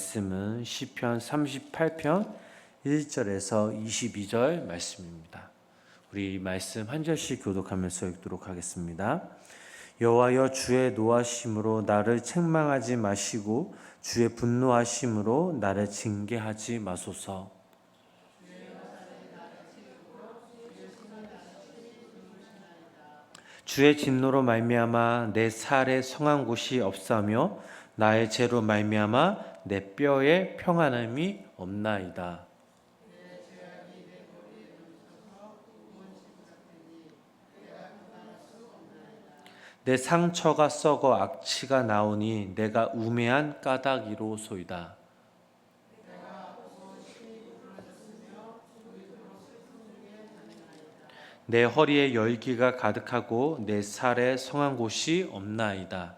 말씀은 시편 38편 1절에서 22절 말씀입니다. 우리 이 말씀 한 절씩 교독하면서 읽도록 하겠습니다. 여호와여, 주의 노하심으로 나를 책망하지 마시고 주의 분노하심으로 나를 징계하지 마소서. 주의 진노로 말미암아 내 살에 성한 곳이 없사며 나의 죄로 말미암아 내 뼈에 평안함이 없나이다. 내 상처가 썩어 악취가 나오니 내가 우매한 까닭이로소이다. 내 허리에 열기가 가득하고 내 살에 성한 곳이 없나이다.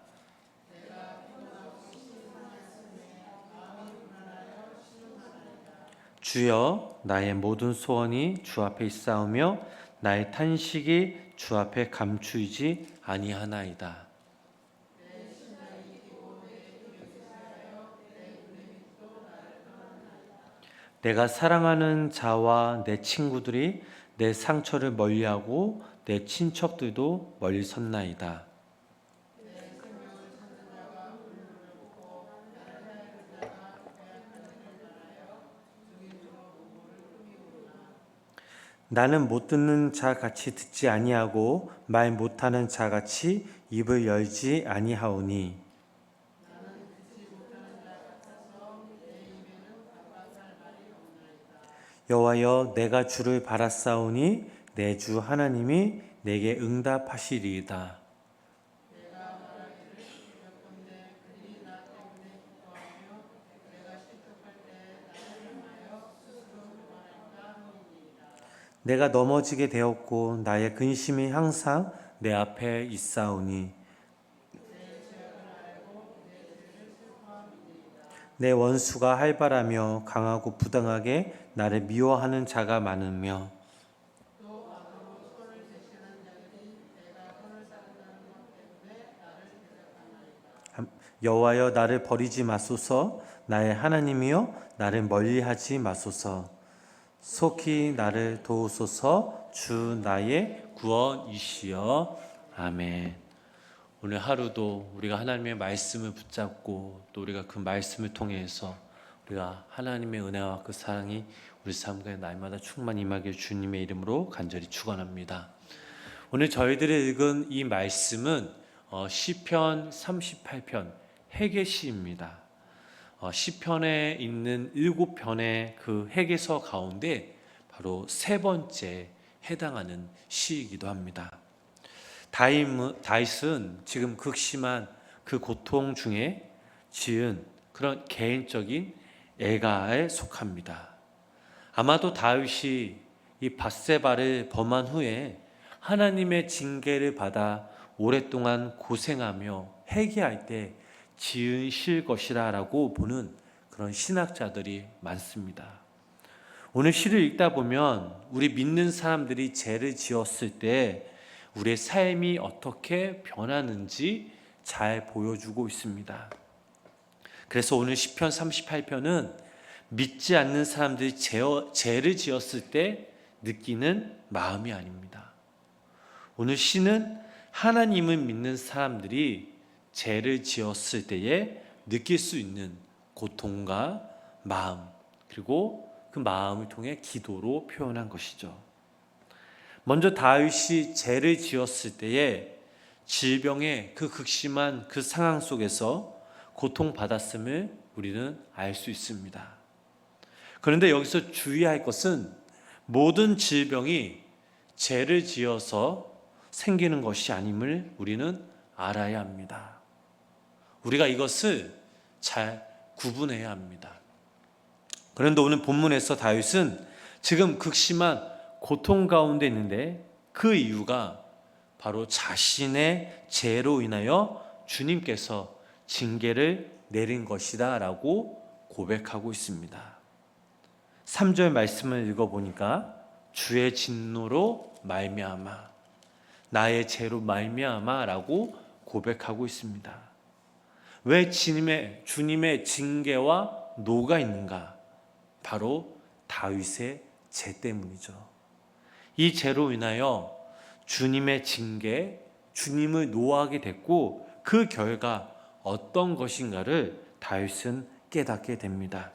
주여, 나의 모든 소원이 주 앞에 있사오며 나의 탄식이 주 앞에 감추이지 아니하나이다. 내가 사랑하는 자와 내 친구들이 내 상처를 멀리하고 내 친척들도 멀리 섰나이다. 나는 못 듣는 자 같이 듣지 아니하고 말 못하는 자 같이 입을 열지 아니하오니 여호와여, 내가 주를 바라사오니 내 주 하나님이 내게 응답하시리이다. 내가 넘어지게 되었고 나의 근심이 항상 내 앞에 있사오니 내 원수가 활발하며 강하고 부당하게 나를 미워하는 자가 많으며 여호와여, 나를 버리지 마소서. 나의 하나님이여, 나를 멀리하지 마소서. 속히 나를 도우소서. 주 나의 구원이시여. 아멘. 오늘 하루도 우리가 하나님의 말씀을 붙잡고 또 우리가 그 말씀을 통해서 우리가 하나님의 은혜와 그 사랑이 우리 삶 가운데 날마다 충만히 임하길 주님의 이름으로 간절히 축원합니다. 오늘 저희들이 읽은 이 말씀은 시편 38편 회개시입니다. 시편에 있는 7편의 그 회개서 가운데 바로 세 번째 해당하는 시이기도 합니다. 다윗은 지금 극심한 그 고통 중에 지은 그런 개인적인 애가에 속합니다. 아마도 다윗이 이 밧세바를 범한 후에 하나님의 징계를 받아 오랫동안 고생하며 회개할 때 지은 시일 것이라 라고 보는 그런 신학자들이 많습니다. 오늘 시를 읽다 보면 우리 믿는 사람들이 죄를 지었을 때 우리의 삶이 어떻게 변하는지 잘 보여주고 있습니다. 그래서 오늘 시편 38편은 믿지 않는 사람들이 죄를 지었을 때 느끼는 마음이 아닙니다. 오늘 시는 하나님을 믿는 사람들이 죄를 지었을 때에 느낄 수 있는 고통과 마음, 그리고 그 마음을 통해 기도로 표현한 것이죠. 먼저 다윗이 죄를 지었을 때에 질병의 그 극심한 그 상황 속에서 고통받았음을 우리는 알 수 있습니다. 그런데 여기서 주의할 것은 모든 질병이 죄를 지어서 생기는 것이 아님을 우리는 알아야 합니다. 우리가 이것을 잘 구분해야 합니다. 그런데 오늘 본문에서 다윗은 지금 극심한 고통 가운데 있는데 그 이유가 바로 자신의 죄로 인하여 주님께서 징계를 내린 것이다 라고 고백하고 있습니다. 3절 말씀을 읽어보니까 주의 진노로 말미암아, 나의 죄로 말미암아 라고 고백하고 있습니다. 왜 주님의 징계와 노가 있는가? 바로 다윗의 죄 때문이죠. 이 죄로 인하여 주님의 징계, 주님을 노하게 됐고 그 결과 어떤 것인가를 다윗은 깨닫게 됩니다.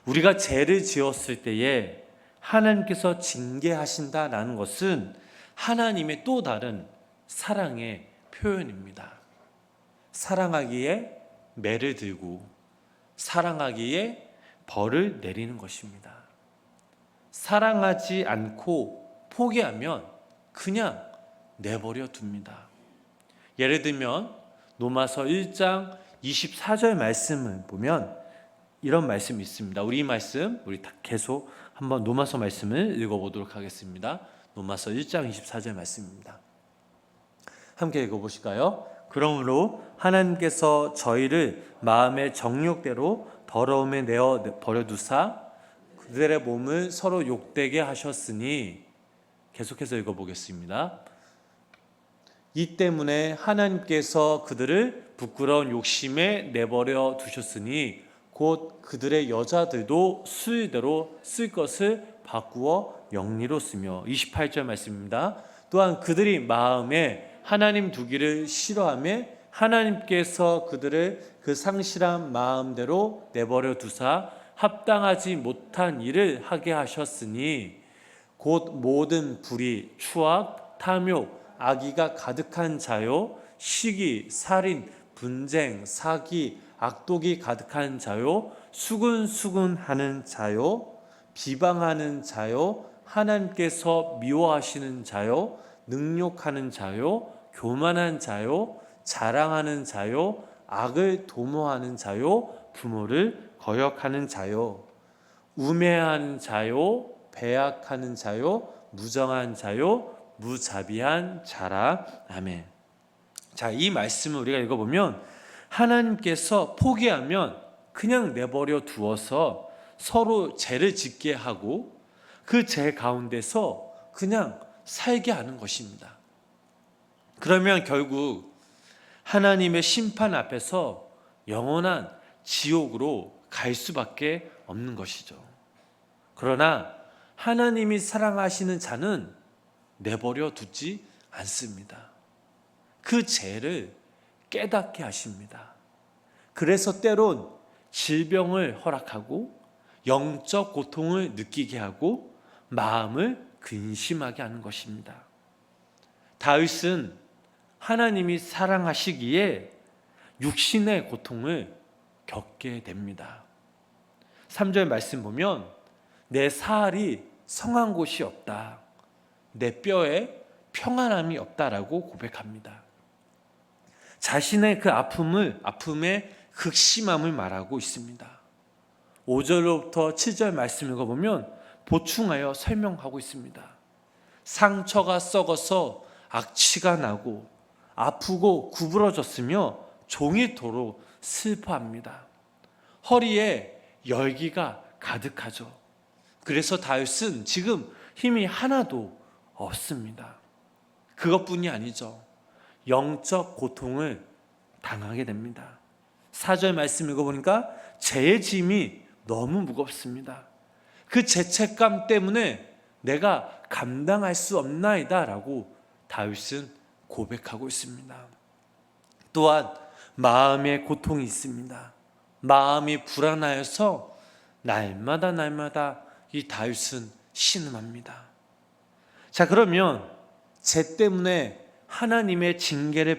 우리가 죄를 지었을 때에 하나님께서 징계하신다라는 것은 하나님의 또 다른 사랑의 표현입니다. 사랑하기에 매를 들고 사랑하기에 벌을 내리는 것입니다. 사랑하지 않고 포기하면 그냥 내버려 둡니다. 예를 들면 로마서 1장 24절 말씀을 보면 이런 말씀이 있습니다. 우리 말씀 우리 계속 한번 로마서 말씀을 읽어보도록 하겠습니다. 로마서 1장 24절 말씀입니다. 함께 읽어보실까요? 그러므로 하나님께서 저희를 마음의 정욕대로 더러움에 내어 버려두사 그들의 몸을 서로 욕되게 하셨으니, 계속해서 읽어보겠습니다. 이 때문에 하나님께서 그들을 부끄러운 욕심에 내버려 두셨으니 곧 그들의 여자들도 수의대로 쓸 것을 바꾸어 영리로 쓰며. 28절 말씀입니다. 또한 그들이 마음에 하나님 두기를 싫어하며 하나님께서 그들을 그 상실한 마음대로 내버려 두사 합당하지 못한 일을 하게 하셨으니 곧 모든 불의, 추악, 탐욕, 악의가 가득한 자요, 시기, 살인, 분쟁, 사기, 악독이 가득한 자요, 수근수근하는 자요, 비방하는 자요, 하나님께서 미워하시는 자요, 능욕하는 자요, 교만한 자요, 자랑하는 자요, 악을 도모하는 자요, 부모를 거역하는 자요, 우매하는 자요, 배약하는 자요, 무정한 자요, 무자비한 자라. 아멘. 자, 이 말씀을 우리가 읽어보면 하나님께서 포기하면 그냥 내버려 두어서 서로 죄를 짓게 하고 그 죄 가운데서 그냥 살게 하는 것입니다. 그러면 결국 하나님의 심판 앞에서 영원한 지옥으로 갈 수밖에 없는 것이죠. 그러나 하나님이 사랑하시는 자는 내버려 두지 않습니다. 그 죄를 깨닫게 하십니다. 그래서 때론 질병을 허락하고 영적 고통을 느끼게 하고 마음을 근심하게 하는 것입니다. 다윗은 하나님이 사랑하시기에 육신의 고통을 겪게 됩니다. 3절 말씀 보면 내 사할이 성한 곳이 없다, 내 뼈에 평안함이 없다라고 고백합니다. 자신의 그 아픔의 극심함을 말하고 있습니다. 5절로부터 7절 말씀 읽어보면 보충하여 설명하고 있습니다. 상처가 썩어서 악취가 나고 아프고 구부러졌으며 종이토록 슬퍼합니다. 허리에 열기가 가득하죠. 그래서 다윗은 지금 힘이 하나도 없습니다. 그것뿐이 아니죠. 영적 고통을 당하게 됩니다. 4절 말씀 읽어보니까 죄의 짐이 너무 무겁습니다. 그 죄책감 때문에 내가 감당할 수 없나이다 라고 다윗은 고백하고 있습니다. 또한 마음의 고통이 있습니다. 마음이 불안하여서 날마다 이 다윗은 신음합니다. 자, 그러면 죄 때문에 하나님의 징계를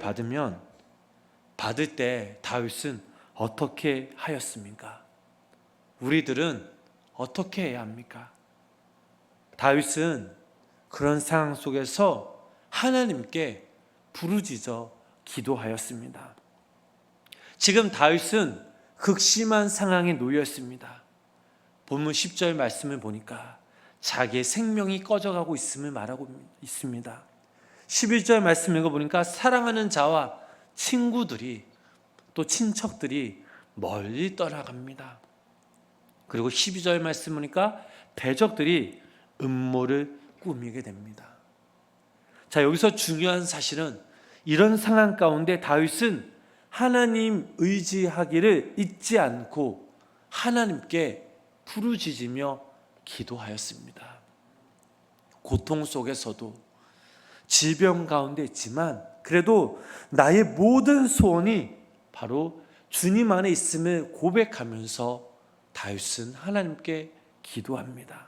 받을 때 다윗은 어떻게 하였습니까? 우리들은 어떻게 해야 합니까? 다윗은 그런 상황 속에서 하나님께 부르짖어 기도하였습니다. 지금 다윗은 극심한 상황에 놓여 있습니다. 본문 10절 말씀을 보니까 자기의 생명이 꺼져가고 있음을 말하고 있습니다. 11절 말씀 읽어보니까 사랑하는 자와 친구들이 또 친척들이 멀리 떠나갑니다. 그리고 12절 말씀 보니까 대적들이 음모를 꾸미게 됩니다. 자, 여기서 중요한 사실은 이런 상황 가운데 다윗은 하나님 의지하기를 잊지 않고 하나님께 부르짖으며 기도하였습니다. 고통 속에서도 질병 가운데 있지만 그래도 나의 모든 소원이 바로 주님 안에 있음을 고백하면서 다윗은 하나님께 기도합니다.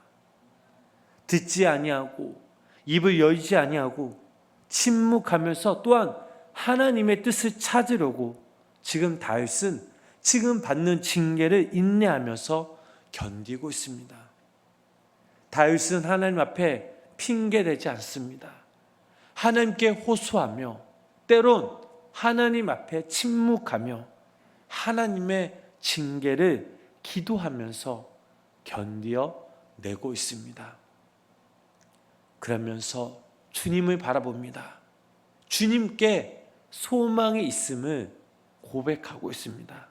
듣지 아니하고 입을 열지 아니하고 침묵하면서 또한 하나님의 뜻을 찾으려고 지금 다윗은 지금 받는 징계를 인내하면서 견디고 있습니다. 다윗은 하나님 앞에 핑계대지 않습니다. 하나님께 호소하며 때론 하나님 앞에 침묵하며 하나님의 징계를 기도하면서 견디어내고 있습니다. 그러면서 주님을 바라봅니다. 주님께 소망이 있음을 고백하고 있습니다.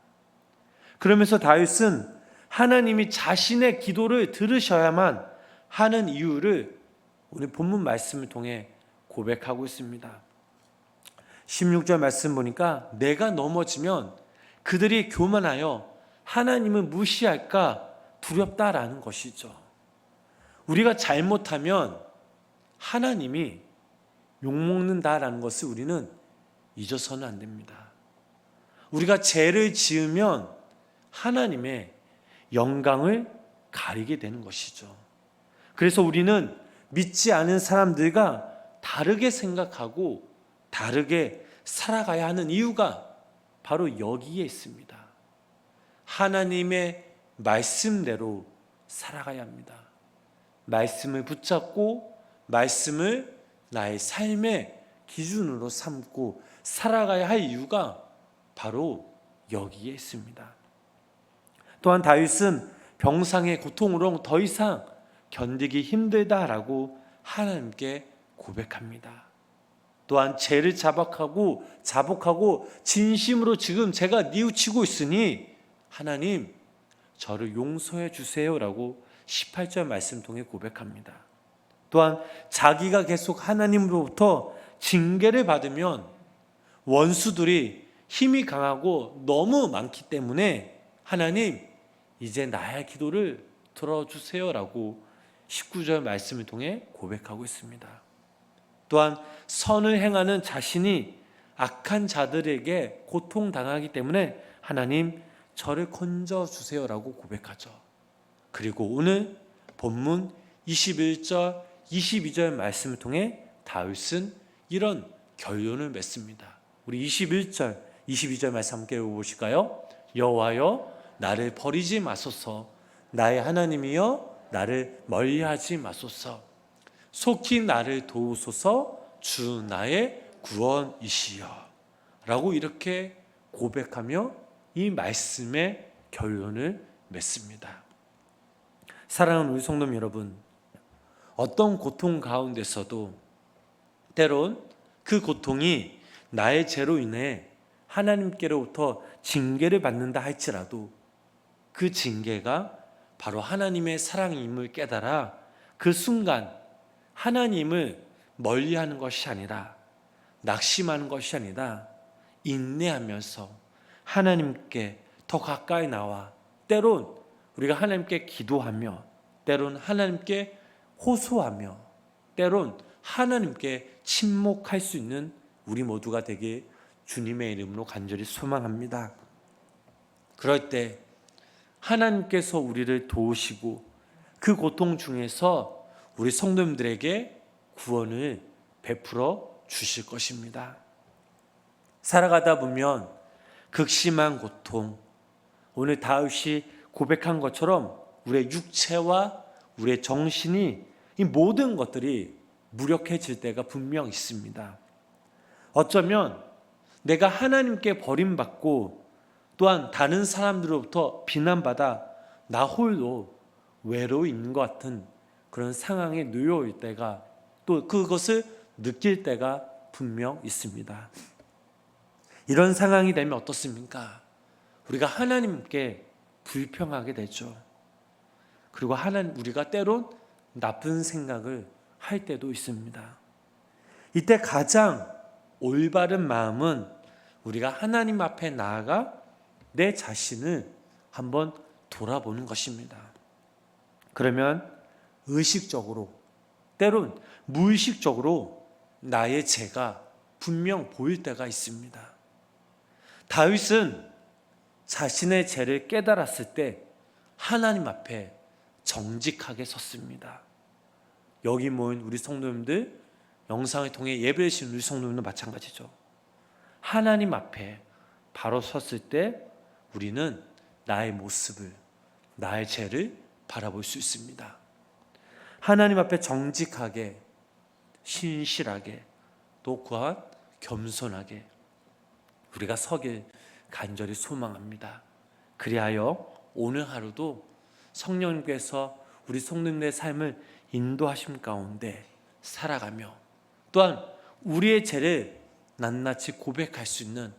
그러면서 다윗은 하나님이 자신의 기도를 들으셔야만 하는 이유를 오늘 본문 말씀을 통해 고백하고 있습니다. 16절 말씀 보니까 내가 넘어지면 그들이 교만하여 하나님을 무시할까 두렵다라는 것이죠. 우리가 잘못하면 하나님이 욕먹는다라는 것을 우리는 잊어서는 안 됩니다. 우리가 죄를 지으면 하나님의 영광을 가리게 되는 것이죠. 그래서 우리는 믿지 않은 사람들과 다르게 생각하고 다르게 살아가야 하는 이유가 바로 여기에 있습니다. 하나님의 말씀대로 살아가야 합니다. 말씀을 붙잡고 말씀을 나의 삶의 기준으로 삼고 살아가야 할 이유가 바로 여기에 있습니다. 또한 다윗은 병상의 고통으로 더 이상 견디기 힘들다라고 하나님께 고백합니다. 또한 죄를 자복하고 진심으로 지금 제가 뉘우치고 있으니 하나님 저를 용서해 주세요라고 18절 말씀 통해 고백합니다. 또한 자기가 계속 하나님으로부터 징계를 받으면 원수들이 힘이 강하고 너무 많기 때문에 하나님 이제 나의 기도를 들어주세요라고 19절 말씀을 통해 고백하고 있습니다. 또한 선을 행하는 자신이 악한 자들에게 고통당하기 때문에 하나님 저를 건져주세요라고 고백하죠. 그리고 오늘 본문 21절 22절 말씀을 통해 다윗은 이런 결론을 맺습니다. 우리 21절 22절 말씀 함께 읽어보실까요? 여호와여 나를 버리지 마소서. 나의 하나님이여 나를 멀리하지 마소서. 속히 나를 도우소서. 주 나의 구원이시여 라고 이렇게 고백하며 이 말씀의 결론을 맺습니다. 사랑하는 우리 성도 여러분, 어떤 고통 가운데서도 때론 그 고통이 나의 죄로 인해 하나님께로부터 징계를 받는다 할지라도 그 징계가 바로 하나님의 사랑임을 깨달아 그 순간 하나님을 멀리하는 것이 아니라 낙심하는 것이 아니라 인내하면서 하나님께 더 가까이 나와 때론 우리가 하나님께 기도하며 때론 하나님께 호소하며 때론 하나님께 침묵할 수 있는 우리 모두가 되길 주님의 이름으로 간절히 소망합니다. 그럴 때 하나님께서 우리를 도우시고 그 고통 중에서 우리 성도님들에게 구원을 베풀어 주실 것입니다. 살아가다 보면 극심한 고통, 오늘 다윗이 고백한 것처럼 우리의 육체와 우리의 정신이 이 모든 것들이 무력해질 때가 분명 있습니다. 어쩌면 내가 하나님께 버림받고 또한 다른 사람들로부터 비난받아 나 홀로 외로이 있는 것 같은 그런 상황에 놓여올 때가 또 그것을 느낄 때가 분명 있습니다. 이런 상황이 되면 어떻습니까? 우리가 하나님께 불평하게 되죠. 그리고 우리가 때론 나쁜 생각을 할 때도 있습니다. 이때 가장 올바른 마음은 우리가 하나님 앞에 나아가 내 자신을 한번 돌아보는 것입니다. 그러면 의식적으로, 때론 무의식적으로 나의 죄가 분명 보일 때가 있습니다. 다윗은 자신의 죄를 깨달았을 때 하나님 앞에 정직하게 섰습니다. 여기 모인 우리 성도님들, 영상을 통해 예배드리는 우리 성도님도 마찬가지죠. 하나님 앞에 바로 섰을 때 우리는 나의 모습을, 나의 죄를 바라볼 수 있습니다. 하나님 앞에 정직하게, 신실하게, 또 또한 겸손하게 우리가 서길 간절히 소망합니다. 그리하여 오늘 하루도 성령님께서 우리 성도님의 삶을 인도하심 가운데 살아가며 또한 우리의 죄를 낱낱이 고백할 수 있는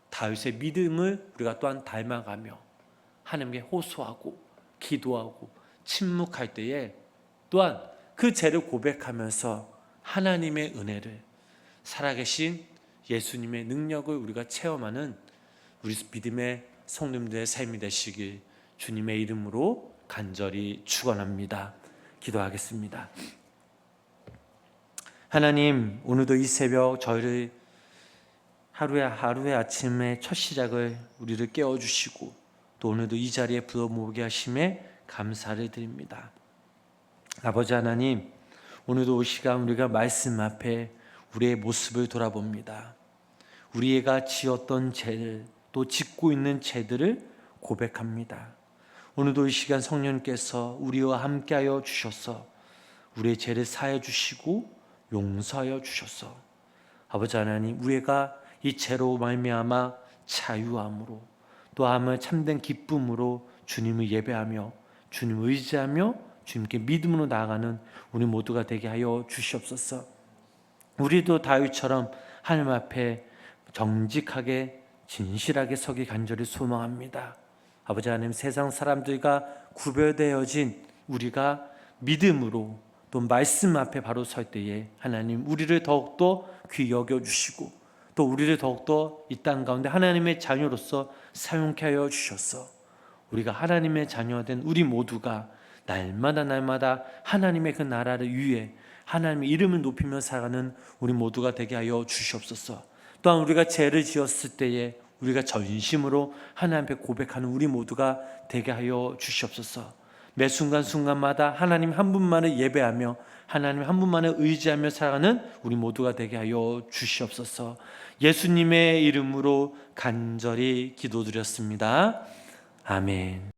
다윗의 믿음을 우리가 또한 닮아가며 하나님께 호소하고 기도하고 침묵할 때에 또한 그 죄를 고백하면서 하나님의 은혜를, 살아계신 예수님의 능력을 우리가 체험하는 우리 믿음의 성도님들의 삶이 되시길 주님의 이름으로 간절히 축원합니다. 기도하겠습니다. 하나님, 오늘도 이 새벽 저희를 하루의 아침의 첫 시작을 우리를 깨워주시고 또 오늘도 이 자리에 불어모으게 하심에 감사를 드립니다. 아버지 하나님, 오늘도 이 시간 우리가 말씀 앞에 우리의 모습을 돌아봅니다. 우리가 지었던 죄를, 또 짓고 있는 죄들을 고백합니다. 오늘도 이 시간 성령께서 우리와 함께하여 주셔서 우리의 죄를 사해 주시고 용서하여 주셔서 아버지 하나님, 우리가 이 죄로 말미암아 자유함으로 또한 참된 기쁨으로 주님을 예배하며 주님을 의지하며 주님께 믿음으로 나아가는 우리 모두가 되게 하여 주시옵소서. 우리도 다윗처럼 하나님 앞에 정직하게 진실하게 서기 간절히 소망합니다. 아버지 하나님, 세상 사람들과 구별되어진 우리가 믿음으로 또 말씀 앞에 바로 설 때에 하나님, 우리를 더욱더 귀히 여겨주시고 또 우리를 더욱더 이 땅 가운데 하나님의 자녀로서 사용케 하여 주셔서 우리가 하나님의 자녀된 우리 모두가 날마다 하나님의 그 나라를 위해 하나님의 이름을 높이며 살아가는 우리 모두가 되게 하여 주시옵소서. 또한 우리가 죄를 지었을 때에 우리가 전심으로 하나님 앞에 고백하는 우리 모두가 되게 하여 주시옵소서. 매 순간순간마다 하나님 한 분만을 예배하며 하나님 한 분만을 의지하며 살아가는 우리 모두가 되게 하여 주시옵소서. 예수님의 이름으로 간절히 기도드렸습니다. 아멘.